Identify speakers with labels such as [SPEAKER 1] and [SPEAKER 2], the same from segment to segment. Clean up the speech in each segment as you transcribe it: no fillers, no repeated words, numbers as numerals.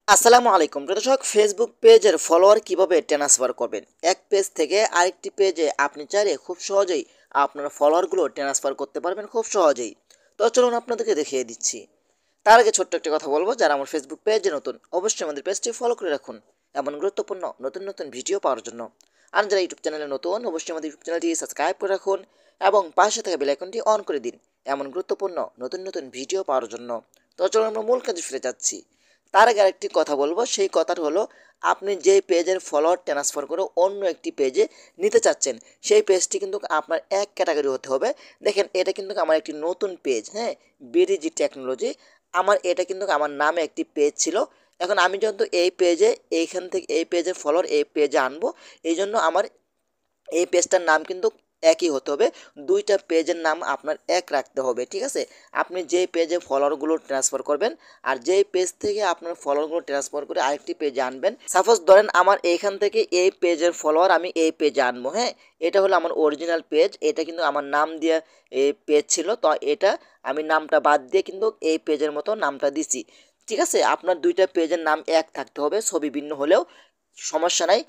[SPEAKER 1] আসসালামু আলাইকুম দর্শক, ফেসবুক পেজের ফলোয়ার কিভাবে ট্রান্সফার করবেন। এক পেজ থেকে আরেকটি পেজে আপনি চাইলে খুব সহজেই আপনার ফলোয়ারগুলো ট্রান্সফার করতে পারবেন খুব সহজেই। তো চলুন আপনাদেরকে দেখিয়ে দিচ্ছি। তার আগে ছোট্ট একটা কথা বলবো, যারা আমার ফেসবুক পেজে নতুন অবশ্যই আমাদের পেজটি ফলো করে রাখুন এমন গুরুত্বপূর্ণ নতুন নতুন ভিডিও পাওয়ার জন্য। আর যারা ইউটিউব চ্যানেলে নতুন অবশ্যই আমাদের ইউটিউব চ্যানেলটি সাবস্ক্রাইব করে রাখুন এবং পাশে থাকা বেল আইকনটি অন করে দিন এমন গুরুত্বপূর্ণ নতুন নতুন ভিডিও পাওয়ার জন্য। তো চলুন আমরা মূল কাজে ফিরে যাচ্ছি। তার আগে আরেকটি কথা বলবো, সেই কথাটা হলো, আপনি যে পেজের ফলোয়ার ট্রান্সফার করে অন্য একটি পেজে নিতে চাচ্ছেন, সেই পেজটি কিন্তু আপনার এক ক্যাটাগরি হতে হবে। দেখেন, এটা কিন্তু আমার একটি নতুন পেজ, হ্যাঁ, বিডিজি টেকনোলজি। আমার এটা কিন্তু আমার নামে একটি পেজ ছিল। এখন আমি যেহেতু এই পেজে এইখান থেকে এই পেজের ফলোয়ার এই পেজে আনবো, এই জন্য আমার এই পেজটার নাম কিন্তু একই হতে হবে। দুইটা পেজের নাম আপনার এক রাখতে হবে, ঠিক আছে। আপনি যেই পেজে ফলোয়ারগুলো ট্রান্সফার করবেন আর যেই পেজ থেকে আপনার ফলোয়ারগুলো ট্রান্সফার করে আরেকটি পেজে আনবেন, সাপোজ ধরেন আমার এইখান থেকে এই পেজের ফলোয়ার আমি এই পেজে আনবো, হ্যাঁ, এটা হলো আমার অরিজিনাল পেজ। এটা কিন্তু আমার নাম দিয়ে এই পেজ ছিল, তো এটা আমি নামটা বাদ দিয়ে কিন্তু এই পেজের মতো নামটা দিছি, ঠিক আছে। আপনার দুইটা পেজের নাম এক থাকতে হবে, ছবি ভিন্ন হলেও সমস্যা নাই।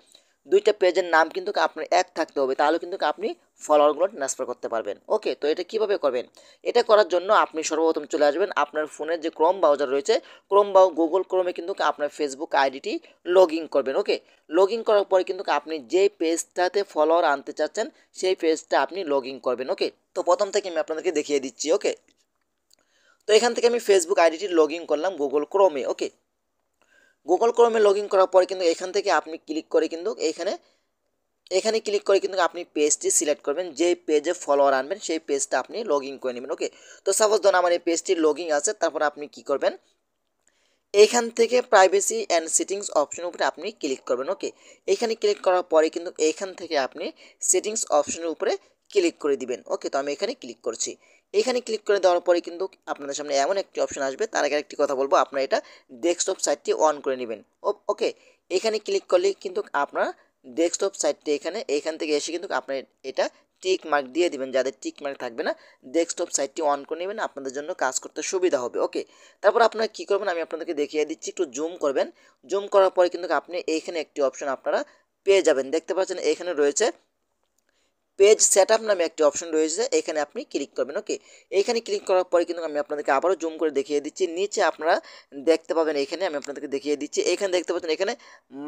[SPEAKER 1] দুইটা পেজের নাম কিন্তু আপনার এক থাকতে হবে, তাহলে কিন্তু আপনি ফলোয়ারগুলো ট্রান্সফার করতে পারবেন। ওকে, তো এটা কিভাবে করবেন? এটা করার জন্য আপনি সর্বপ্রথম চলে আসবেন আপনার ফোনের যে ক্রোম ব্রাউজার রয়েছে, ক্রোম বা গুগল ক্রোমে কিন্তু আপনার ফেসবুক আইডিটি লগ ইন করবেন। ওকে, লগ ইন করার পরে কিন্তু আপনি যে পেজটাতে ফলোয়ার আনতে চাচ্ছেন সেই পেজটা আপনি লগ ইন করবেন। ওকে, তো প্রথম থেকে আমি আপনাদেরকে দেখিয়ে দিচ্ছি। ওকে, তো এখান থেকে আমি ফেসবুক আইডিটি লগ ইন করলাম গুগল ক্রোমে। ওকে, গুগল ক্রোমে লগ ইন করার পরে কিন্তু এখান থেকে আপনি ক্লিক করে কিন্তু এখানে এখানে ক্লিক করে কিন্তু আপনি পেজটি সিলেক্ট করবেন, যে পেজে ফলোয়ার আনবেন সেই পেজটা আপনি লগ ইন করে নেবেন। ওকে, তো সাপোজ ধরুন আমার এই পেজটি লগ ইন আছে, তারপর আপনি কি করবেন, এইখান থেকে প্রাইভেসি অ্যান্ড সেটিংস অপশনের উপরে আপনি ক্লিক করবেন। ওকে, এখানে ক্লিক করার পরে কিন্তু এইখান থেকে আপনি সেটিংস অপশনের উপরে ক্লিক করে দিবেন। ওকে, তো আমি এখানে ক্লিক করছি। এখানে ক্লিক করে দেওয়ার পরে কিন্তু আপনাদের সামনে এমন একটি অপশন আসবে। তার আগে একটি কথা বলবো, আপনারা এটা ডেস্কটপ সাইটটি অন করে নেবেন। ওকে, এখানে ক্লিক করলে কিন্তু আপনার ডেস্কটপ সাইটটি এইখান থেকে এসে কিন্তু আপনার এটা টিক মার্ক দিয়ে দিবেন। যাদের টিক মার্ক থাকবে না, ডেস্কটপ সাইটটি অন করে নেবেন, আপনাদের জন্য কাজ করতে সুবিধা হবে। ওকে, তারপর আপনারা কী করবেন আমি আপনাদেরকে দেখিয়ে দিচ্ছি। একটু জুম করবেন। জুম করার পরে কিন্তু আপনি এইখানে একটি অপশন আপনারা পেয়ে যাবেন, দেখতে পাচ্ছেন এখানে রয়েছে পেজ সেটআপ নামে একটি অপশন রয়েছে, এখানে আপনি ক্লিক করবেন। ওকে, এইখানে ক্লিক করার পরে কিন্তু আমি আপনাদেরকে আবারও জুম করে দেখিয়ে দিচ্ছি। নিচে আপনারা দেখতে পাবেন, এখানে আমি আপনাদেরকে দেখিয়ে দিচ্ছি, এখানে দেখতে পাচ্ছেন এখানে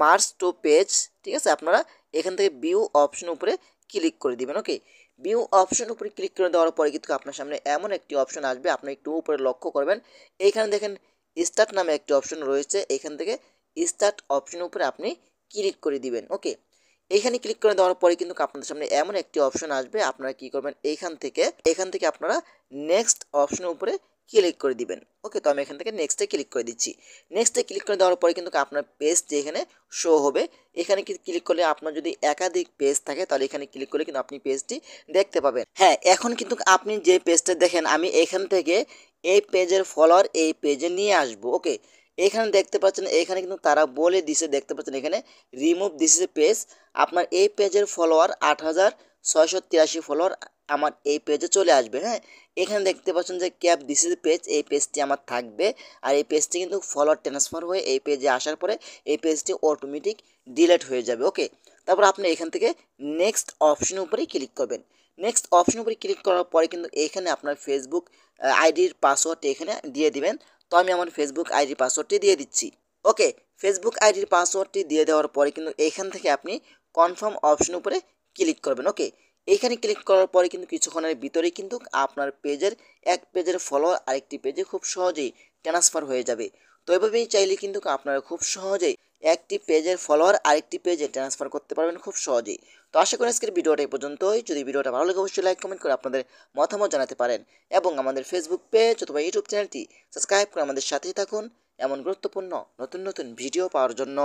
[SPEAKER 1] মার্জ টু পেজ, ঠিক আছে। আপনারা এখান থেকে ভিউ অপশন উপরে ক্লিক করে দিবেন। ওকে, ভিউ অপশন উপরে ক্লিক করে দেওয়ার পরে কিন্তু আপনার সামনে এমন একটি অপশন আসবে, আপনি একটু উপরে লক্ষ্য করবেন। এইখানে দেখেন স্টার্ট নামে একটি অপশন রয়েছে, এখান থেকে স্টার্ট অপশন উপরে আপনি ক্লিক করে দিবেন। ওকে, এইখানে ক্লিক করে দেওয়ার পরে কিন্তু আপনাদের সামনে এমন একটি অপশন আসবে, আপনারা কি করবেন, এখান থেকে আপনারা নেক্সট অপশনের উপরে ক্লিক করে দিবেন। ওকে, তো আমি এখান থেকে নেক্সটে ক্লিক করে দিচ্ছি। নেক্সটে ক্লিক করে দেওয়ার পরে কিন্তু আপনার পেজটি এখানে শো হবে। এখানে ক্লিক করলে আপনার যদি একাধিক পেজ থাকে তাহলে এখানে ক্লিক করলে কিন্তু আপনি পেজটি দেখতে পাবেন। হ্যাঁ, এখন কিন্তু আপনি যে পেজটা দেখেন, আমি এখান থেকে এই পেজের ফলোয়ার এই পেজে নিয়ে আসবো। ওকে, এখানে দেখতে পাচ্ছেন, এখানে কিন্তু তারা বলে দিছে, দেখতে পাচ্ছেন এখানে রিমুভ দিস পেজ। আপনার এই পেজের ফলোয়ার 8683 ফলোয়ার আমার এই পেজে চলে আসবে। হ্যাঁ, এখানে দেখতে পাচ্ছেন যে ক্যাপ দিস ইজ পেজ, এই পেজটি আমার থাকবে। আর এই পেজটি কিন্তু ফলোয়ার ট্রান্সফার হয়ে এই পেজে আসার পরে এই পেজটি অটোমেটিক ডিলিট হয়ে যাবে। ওকে, তারপর আপনি এখান থেকে নেক্সট অপশনের উপরেই ক্লিক করবেন। নেক্সট অপশনের উপরে ক্লিক করার পরে কিন্তু এখানে আপনার ফেসবুক আইডির পাসওয়ার্ডটি এখানে দিয়ে দিবেন। তো আমি আমার ফেসবুক আইডির পাসওয়ার্ডটি দিয়ে দিচ্ছি। ওকে, ফেসবুক আইডির পাসওয়ার্ডটি দিয়ে দেওয়ার পরে কিন্তু এখান থেকে আপনি কনফার্ম অপশন উপরে ক্লিক করবেন। ওকে, এইখানে ক্লিক করার পরে কিন্তু কিছুক্ষণের ভিতরেই কিন্তু আপনার পেজের এক পেজের ফলোয়ার আরেকটি পেজে খুব সহজেই ট্রান্সফার হয়ে যাবে। তো এভাবেই চাইলে কিন্তু আপনারা খুব সহজেই একটি পেজের ফলোয়ার আরেকটি পেজে ট্রান্সফার করতে পারবেন খুব সহজেই। তো আশা করি আজকের ভিডিওটা এই পর্যন্তই। যদি ভিডিওটা ভালো লাগে অবশ্যই লাইক কমেন্ট করে আপনাদের মতামত জানাতে পারেন এবং আমাদের ফেসবুক পেজ অথবা ইউটিউব চ্যানেলটি সাবস্ক্রাইব করে আমাদের সাথেই থাকুন এমন গুরুত্বপূর্ণ নতুন নতুন ভিডিও পাওয়ার জন্য।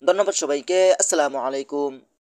[SPEAKER 1] ধন্যবাদ সবাইকে। আসসালামু আলাইকুম।